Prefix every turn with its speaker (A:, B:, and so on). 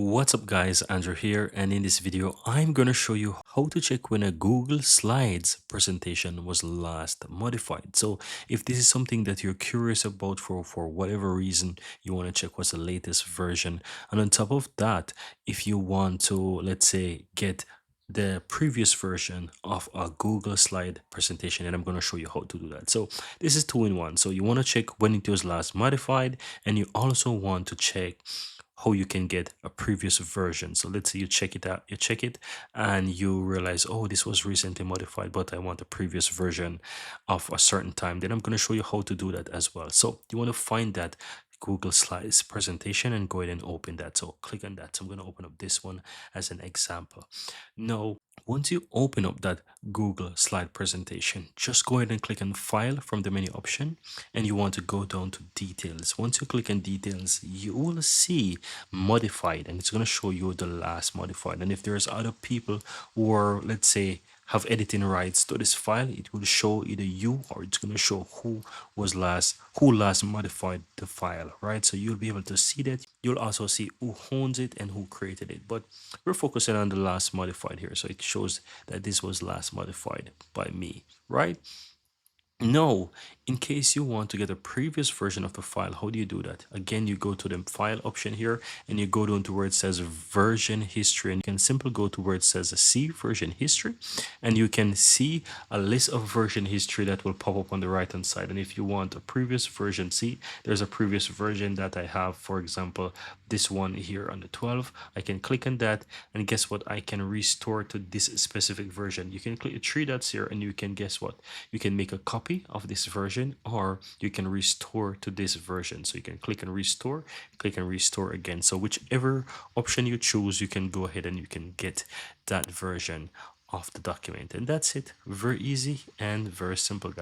A: What's up guys, Andrew here, and in this video I'm gonna show you how to check when a Google Slides presentation was last modified. So if this is something that you're curious about for whatever reason, you want to check what's the latest version. And on top of that, if you want to, let's say, get the previous version of a Google slide presentation, and I'm going to show you how to do that. So this is two in one. So you want to check when it was last modified, and you also want to check how you can get a previous version. So let's say you check it out, you check it and you realize, oh, this was recently modified, but I want a previous version of a certain time. Then I'm going to show you how to do that as well. So you want to find that Google Slides presentation and go ahead and open that. So click on that. So I'm going to open up this one as an example. Now, once you open up that Google slide presentation, just go ahead and click on File from the menu option, and you want to go down to Details. Once you click on Details, you will see Modified, and it's going to show you the last modified. And if there's other people who are, let's say, have editing rights to this file, it will show either you, or it's going to show who last modified the file, right? So you'll be able to see that. You'll also see who owns it and who created it, but we're focusing on the last modified here, so it shows that this was last modified by me, right? No, in case you want to get a previous version of the file, how do you do that? Again, you go to the file option here and you go down to where it says version history, and you can simply go to where it says see version history, and you can see a list of version history that will pop up on the right hand side. And if you want a previous version, see, there's a previous version that I have, for example, this one here on the 12. I can click on that, and guess what? I can restore to this specific version. You can click the three dots here and you can, guess what? You can make a copy of this version, or you can restore to this version. So you can click and restore, click and restore again. So whichever option you choose, you can go ahead and you can get that version of the document. And that's it. Very easy and very simple, guys.